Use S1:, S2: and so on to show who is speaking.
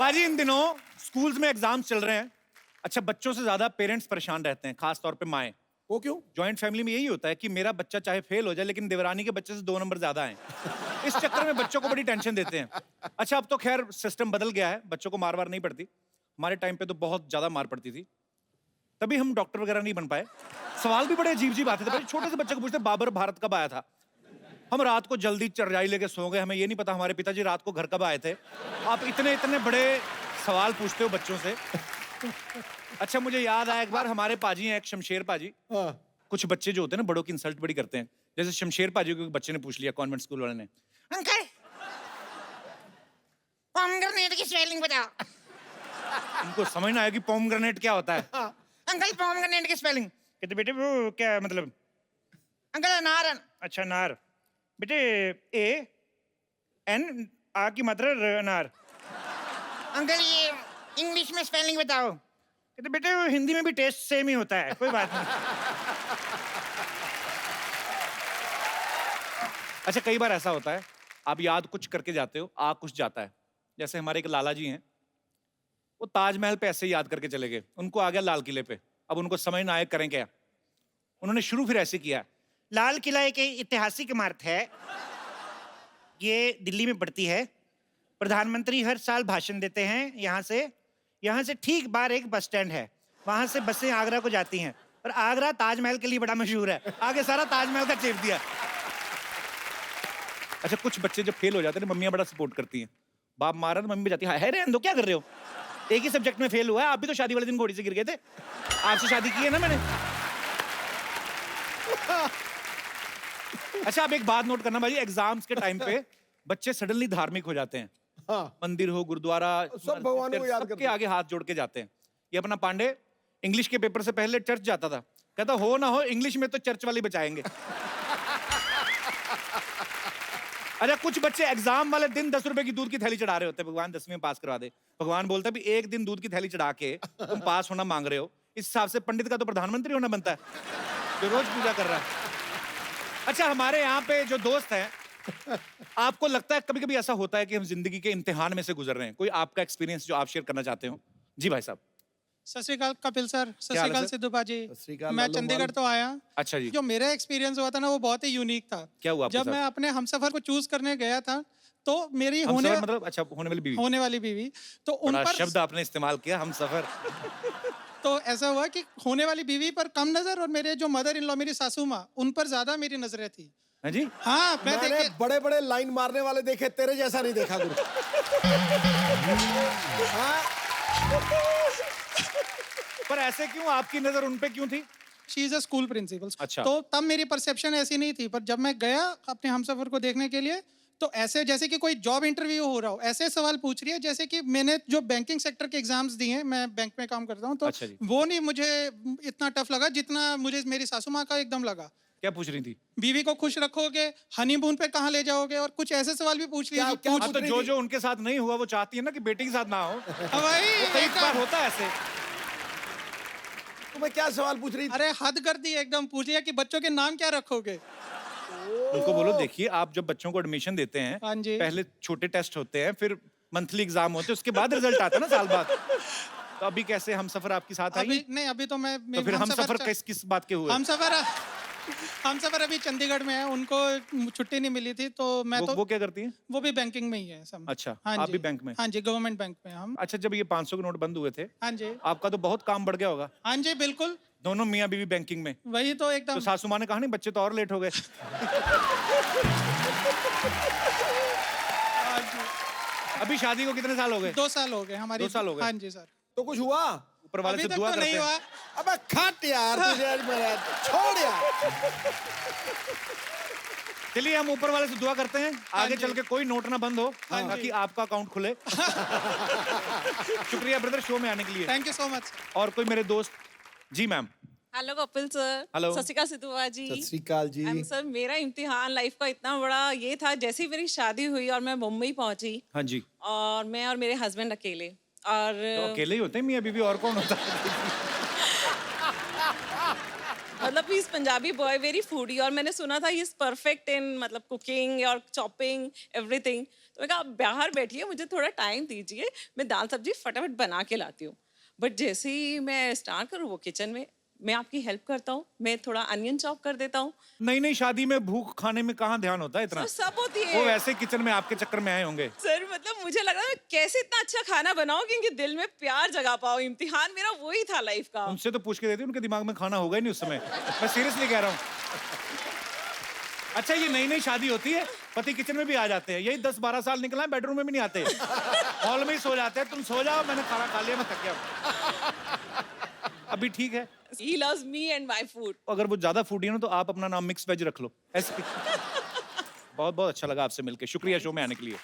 S1: पाजी इन दिनों स्कूल्स में एग्जाम्स चल रहे हैं। अच्छा, बच्चों से ज्यादा पेरेंट्स परेशान रहते हैं, खास तौर पे माएं।
S2: वो क्यों?
S1: जॉइंट फैमिली में यही होता है कि मेरा बच्चा चाहे फेल हो जाए लेकिन देवरानी के बच्चे से 2 नंबर ज्यादा आए। इस चक्कर में बच्चों को बड़ी टेंशन देते हैं। अच्छा, अब तो खैर सिस्टम बदल गया है, बच्चों को मार वार नहीं पड़ती। हमारे टाइम पे तो बहुत ज्यादा मार पड़ती थी, तभी हम डॉक्टर वगैरह नहीं बन पाए। सवाल भी बड़े अजीब अजीब आते थे। छोटे से बच्चे को पूछते बाबर भारत कब आया था। हम रात को जल्दी चरजाई लेके सो गए, हमें ये नहीं पता हमारे पिताजी रात को घर कब आए थे। आप इतने इतने बड़े सवाल पूछते हो बच्चों से। अच्छा, मुझे याद आया एक बार हमारे पाजी हैं, एक शमशेर पाजी। कुछ बच्चे जो होते हैं ना बड़ों की इंसल्ट बड़ी करते हैं। जैसे शमशेर पाजी को एक बच्चे ने पूछ लिया कॉन्वेंट स्कूल वाले ने,
S3: अंकल पोमग्रेनेट की स्पेलिंग बताओ।
S1: उनको समझ ना आया कि पोमग्रेनेट क्या होता है।
S3: अंकल पोमग्रेनेट की स्पेलिंग।
S1: कहते बेटे वो क्या मतलब।
S3: अंकल अनार।
S1: अच्छा, नार। बेटे ए एन आ की मात्रा अनार।
S3: अंकल ये इंग्लिश में स्पेलिंग बताओ।
S1: कहते बेटे वो हिंदी में भी टेस्ट सेम ही होता है, कोई बात नहीं। अच्छा, कई बार ऐसा होता है आप याद कुछ करके जाते हो, आ कुछ जाता है। जैसे हमारे एक लाला जी हैं, वो ताजमहल पे ऐसे ही याद करके चले गए, उनको आ गया लाल किले पे। अब उनको समझ ना आए करें क्या। उन्होंने शुरू फिर ऐसे किया, लाल किला एक ऐतिहासिक इमारत है, ये दिल्ली में पड़ती है। प्रधानमंत्री हर साल भाषण देते हैं यहाँ से ठीक बाहर एक बस स्टैंड है, वहां से बसें आगरा को जाती हैं, और आगरा ताजमहल के लिए बड़ा मशहूर है। आगे सारा ताजमहल का चेप दिया। अच्छा, कुछ बच्चे जब फेल हो जाते हैं मम्मियां बड़ा सपोर्ट करती हैं। बाप मारा तो मम्मी भी जाती है रहने दो, क्या कर रहे हो, एक ही सब्जेक्ट में फेल हुआ है, आप भी तो शादी वाले दिन घोड़ी से गिर गए थे, आपसे शादी की है ना मैंने। अच्छा, आप एक बात नोट करना भाई, एग्जाम्स के टाइम पे बच्चे सडनली धार्मिक हो जाते हैं।
S2: हाँ।
S1: मंदिर हो, गुरुद्वारा,
S2: सब भगवान को याद
S1: सबके आगे हाथ जोड़ के जाते हैं। ये अपना पांडे इंग्लिश के पेपर से पहले चर्च जाता था, कहता हो ना हो इंग्लिश में तो चर्च वाले बचाएंगे। अच्छा, कुछ बच्चे एग्जाम वाले दिन 10 रुपए की दूध की थैली चढ़ा रहे होते हैं, भगवान 10वीं में पास करवा दे। भगवान बोलता है एक दिन दूध की थैली चढ़ा के तुम पास होना मांग रहे हो, इस हिसाब से पंडित का तो प्रधानमंत्री होना बनता है, जो रोज पूजा कर रहा है। अच्छा, हमारे यहाँ पे जो दोस्त हैं, आपको लगता है कभी कभी ऐसा होता है कि हम जिंदगी के इम्तिहान में से गुजर रहे हैं? कोई आपका एक्सपीरियंस जो आप शेयर करना चाहते हो? जी भाई साहब।
S4: सत श्री अकाल कपिल सर, सत श्री अकाल सिद्धू भाजी। मैं
S2: लालू
S4: चंडीगढ़ तो आया।
S1: अच्छा जी।
S4: जो मेरा एक्सपीरियंस हुआ था ना वो बहुत ही यूनिक था।
S1: क्या हुआ आपके
S4: जब
S1: साथ?
S4: मैं अपने हमसफर को चूज करने गया था तो मेरी
S1: मतलब अच्छा होने वाली बीवी
S4: तो उन
S1: बड़ा
S4: पर
S1: शब्द आपने इस्तेमाल किया, हम सफर।
S4: तो ऐसा हुआ कि होने वाली बीवी पर कम नजर और मेरे जो मदर इन लॉ मेरी सासू माँ उन पर ज्यादा मेरी नजरें थी।
S1: हाँ जी।
S4: हाँ,
S2: मैंने बड़े बड़े लाइन मारने वाले देखे, तेरे जैसा नहीं देखा गुरु। हाँ?
S1: पर ऐसे क्यों, आपकी नजर उन पे क्यों थी?
S4: She is a school principal.
S1: अच्छा।
S4: तो तब मेरी परसेप्शन ऐसी नहीं थी, पर जब मैं गया अपने हमसफर को देखने के लिए तो ऐसे जैसे कि कोई जॉब इंटरव्यू हो रहा हो, ऐसे सवाल पूछ रही है जैसे कि मैंने जो बैंकिंग सेक्टर के एग्जाम्स दिए हैं, मैं बैंक में काम करता हूँ, तो
S1: अच्छा जी।
S4: वो नहीं मुझे इतना टफ लगा जितना मुझे मेरी सासू माँ का एकदम लगा।
S1: क्या पूछ रही थी?
S4: बीवी को खुश रखोगे, हनीमून पे कहाँ ले जाओगे, और कुछ ऐसे सवाल भी पूछ रही है।
S1: हाँ, तो जो उनके साथ नहीं हुआ वो चाहती है ना कि बेटे के साथ ना हो।
S4: भाई
S1: कई बार होता है ऐसे।
S2: तुम्हें क्या सवाल पूछ रही थी?
S4: अरे हद कर दी एकदम, पूछ लिया कि बच्चों के नाम क्या रखोगे।
S1: उनको बोलो देखिए आप जब बच्चों को एडमिशन देते हैं,
S4: हाँ जी।
S1: पहले छोटे टेस्ट होते हैं, फिर मंथली एग्जाम होते हैं, उसके बाद रिजल्ट आता है ना साल बाद। तो अभी कैसे हम सफर आपके साथ आई?
S4: अभी नहीं, अभी तो मैं
S1: तो फिर हम सफर किस बात के हुए?
S4: हम सफर अभी चंडीगढ़ में है, उनको छुट्टी नहीं मिली थी तो मैं
S1: वो क्या करती हैं?
S4: वो भी बैंकिंग में ही है सब।
S1: अच्छा,
S4: हाँ
S1: आप
S4: जी।
S1: भी बैंक में?
S4: हाँ जी, गवर्नमेंट बैंक में हम।
S1: अच्छा, जब ये 500 के नोट बंद हुए थे,
S4: हाँ जी।
S1: आपका तो बहुत काम बढ़ गया होगा।
S4: हाँ जी, बिल्कुल।
S1: दोनों मियाँ बीवी बैंकिंग में।
S4: वही तो एकदम।
S1: तो सासू माँ ने कहा नहीं बच्चे तो और लेट हो गए। अभी शादी को कितने साल हो गए?
S4: 2 साल हो गए हमारी।
S1: 2 साल हो गए?
S4: हाँ जी सर।
S2: तो कुछ हुआ?
S1: ऊपर वाले
S4: अभी
S1: से
S4: तक
S1: दुआ
S4: तो
S1: करते
S4: नहीं
S1: हैं।
S4: हुआ।
S2: अबे खट यार, तुझे आज मेरा छोड़ यार।
S1: चलिए हम ऊपर वाले से दुआ करते हैं, आगे चल के कोई नोट ना बंद हो, ताकि आपका अकाउंट खुले। शुक्रिया ब्रदर शो में आने के लिए।
S4: Thank you so much.
S1: और कोई मेरे दोस्त? जी ma'am.
S5: Hello Kapil sir.
S1: Hello.
S5: सत श्री अकाल सिद्धू जी।
S2: सत श्री अकाल जी।
S5: सर मेरा इम्तिहान लाइफ का इतना बड़ा ये था, जैसे ही मेरी शादी हुई और मैं मुंबई पहुंची।
S1: हाँ जी।
S5: और मैं और मेरे हस्बैंड अकेले। और
S1: तो अकेले ही होते हैं मियाँ बीवी, और कौन होता है?
S5: मतलब is Punjabi boy, very foodie, और मैंने सुना था ही इज परफेक्ट इन मतलब कुकिंग और चॉपिंग एवरीथिंग। तो मैं कहा आप बाहर बैठिए, मुझे थोड़ा टाइम दीजिए, मैं दाल सब्जी फटाफट बना के लाती हूँ। बट जैसे ही मैं स्टार्ट करूँ वो किचन में, मैं आपकी हेल्प करता हूँ, मैं थोड़ा अनियन चॉप कर देता हूँ।
S1: नई नई शादी में भूख खाने में कहाँ ध्यान होता है इतना।
S5: तो सब होती
S1: वो
S5: है
S1: वैसे किचन में आपके चक्कर में आए होंगे।
S5: सर, मतलब मुझे लग रहा है कैसे इतना अच्छा खाना बनाऊं कि इनके दिल में प्यार जगा पाऊं। इम्तिहान मेरा वही था लाइफ का।
S1: उनसे तो पूछ के देती, उनके दिमाग में खाना होगा ही नहीं उस समय। मैं सीरियसली कह रहा हूँ। अच्छा, ये नई नई शादी होती है, पति किचन में भी आ जाते हैं, यही 10-12 साल निकला है, बेडरूम में भी नहीं आते, हॉल में ही सो जाते हैं। तुम सो जाओ, मैंने खाना खा लिया, मैं थक गया। अभी ठीक है।
S5: He loves me and my food.
S1: अगर वो ज्यादा फूडी है ना, तो आप अपना नाम मिक्स वेज रख लो ऐसे। बहुत बहुत अच्छा लगा आपसे मिलके, शुक्रिया शो में आने के लिए।